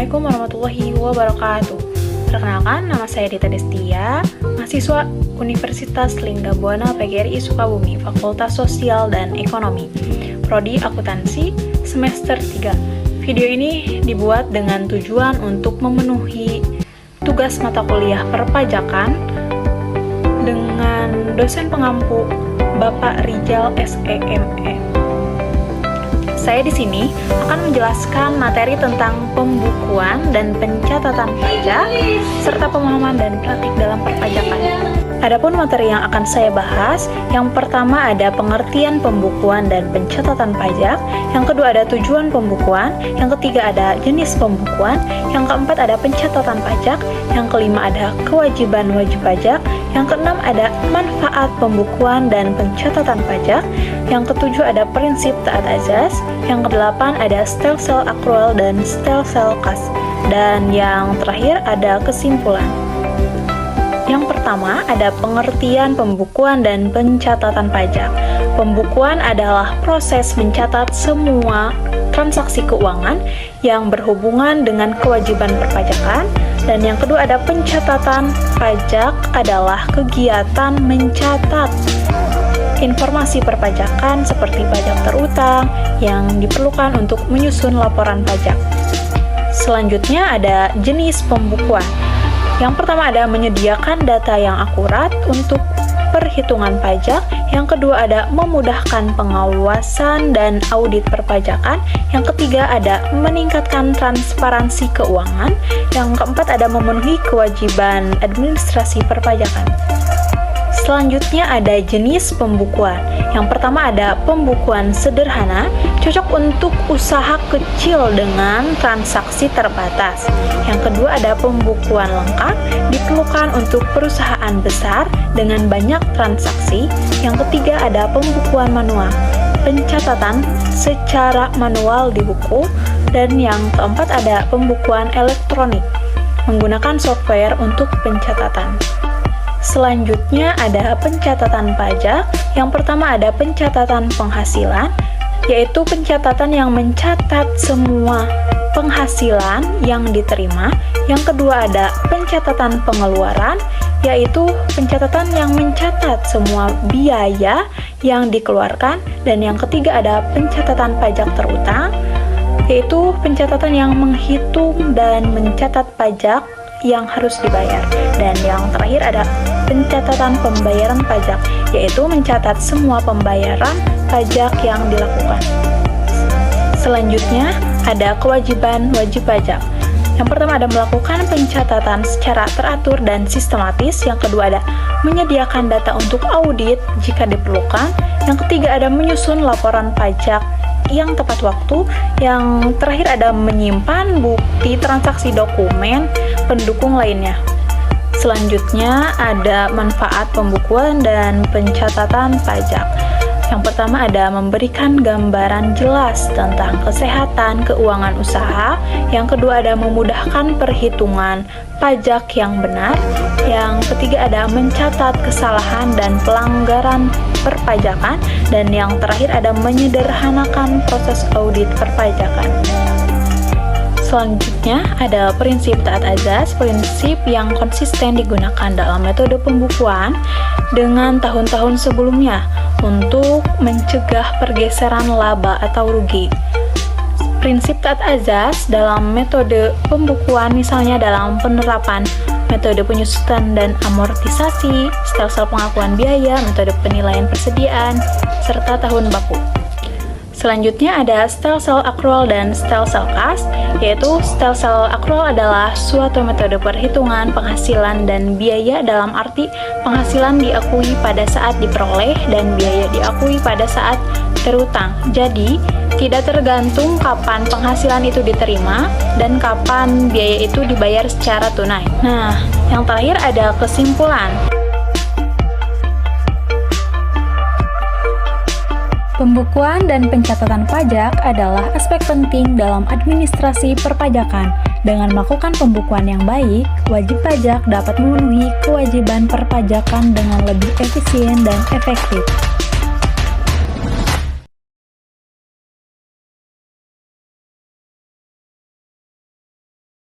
Assalamualaikum warahmatullahi wabarakatuh. Perkenalkan, nama saya Dita Destia, mahasiswa Universitas Linggabuana PGRI Sukabumi, Fakultas Sosial dan Ekonomi, Prodi Akuntansi, semester 3. Video ini dibuat dengan tujuan untuk memenuhi tugas mata kuliah perpajakan dengan dosen pengampu Bapak Rijal SEME. Saya di sini akan menjelaskan materi tentang pembukuan dan pencatatan pajak serta pemahaman dan praktik dalam perpajakan. Adapun materi yang akan saya bahas, yang pertama ada pengertian pembukuan dan pencatatan pajak, yang kedua ada tujuan pembukuan, yang ketiga ada jenis pembukuan, yang keempat ada pencatatan pajak, yang kelima ada kewajiban wajib pajak, yang keenam ada manfaat pembukuan dan pencatatan pajak, yang ketujuh ada prinsip taat azas, yang kedelapan ada stelsel akrual dan stelsel kas, dan yang terakhir ada kesimpulan. Yang pertama ada pengertian pembukuan dan pencatatan pajak. Pembukuan adalah proses mencatat semua transaksi keuangan yang berhubungan dengan kewajiban perpajakan. Dan yang kedua ada pencatatan pajak adalah kegiatan mencatat informasi perpajakan seperti pajak terutang yang diperlukan untuk menyusun laporan pajak. Selanjutnya ada jenis pembukuan. Yang pertama ada menyediakan data yang akurat untuk perhitungan pajak. Yang kedua ada memudahkan pengawasan dan audit perpajakan. Yang ketiga ada meningkatkan transparansi keuangan. Yang keempat ada memenuhi kewajiban administrasi perpajakan. Selanjutnya ada jenis pembukuan. Yang pertama ada pembukuan sederhana, cocok untuk usaha kecil dengan transaksi terbatas. Yang kedua ada pembukuan lengkap, diperlukan untuk perusahaan besar dengan banyak transaksi. Yang ketiga ada pembukuan manual, pencatatan secara manual di buku. Dan yang keempat ada pembukuan elektronik, menggunakan software untuk pencatatan. Selanjutnya ada pencatatan pajak. Yang pertama ada pencatatan penghasilan, yaitu pencatatan yang mencatat semua penghasilan yang diterima. Yang kedua ada pencatatan pengeluaran, yaitu pencatatan yang mencatat semua biaya yang dikeluarkan. Dan yang ketiga ada pencatatan pajak terutang, yaitu pencatatan yang menghitung dan mencatat pajak yang harus dibayar. Dan yang terakhir ada pencatatan pembayaran pajak, yaitu mencatat semua pembayaran pajak yang dilakukan. Selanjutnya ada kewajiban wajib pajak. Yang pertama ada melakukan pencatatan secara teratur dan sistematis. Yang kedua ada menyediakan data untuk audit jika diperlukan. Yang ketiga ada menyusun laporan pajak yang tepat waktu. Yang terakhir ada menyimpan bukti transaksi dokumen pendukung lainnya. Selanjutnya ada manfaat pembukuan dan pencatatan pajak. Yang pertama ada memberikan gambaran jelas tentang kesehatan keuangan usaha. Yang kedua ada memudahkan perhitungan pajak yang benar. Yang ketiga ada mencatat kesalahan dan pelanggaran perpajakan. Dan yang terakhir ada menyederhanakan proses audit perpajakan. Selanjutnya ada prinsip taat azas, prinsip yang konsisten digunakan dalam metode pembukuan dengan tahun-tahun sebelumnya untuk mencegah pergeseran laba atau rugi. Prinsip taat azas dalam metode pembukuan misalnya dalam penerapan metode penyusutan dan amortisasi, stelsel pengakuan biaya, metode penilaian persediaan, serta tahun baku. Selanjutnya ada stelsel akrual dan stelsel kas, yaitu stelsel akrual adalah suatu metode perhitungan penghasilan dan biaya dalam arti penghasilan diakui pada saat diperoleh dan biaya diakui pada saat terutang. Jadi, tidak tergantung kapan penghasilan itu diterima dan kapan biaya itu dibayar secara tunai. Nah, yang terakhir ada kesimpulan. Pembukuan dan pencatatan pajak adalah aspek penting dalam administrasi perpajakan. Dengan melakukan pembukuan yang baik, wajib pajak dapat memenuhi kewajiban perpajakan dengan lebih efisien dan efektif.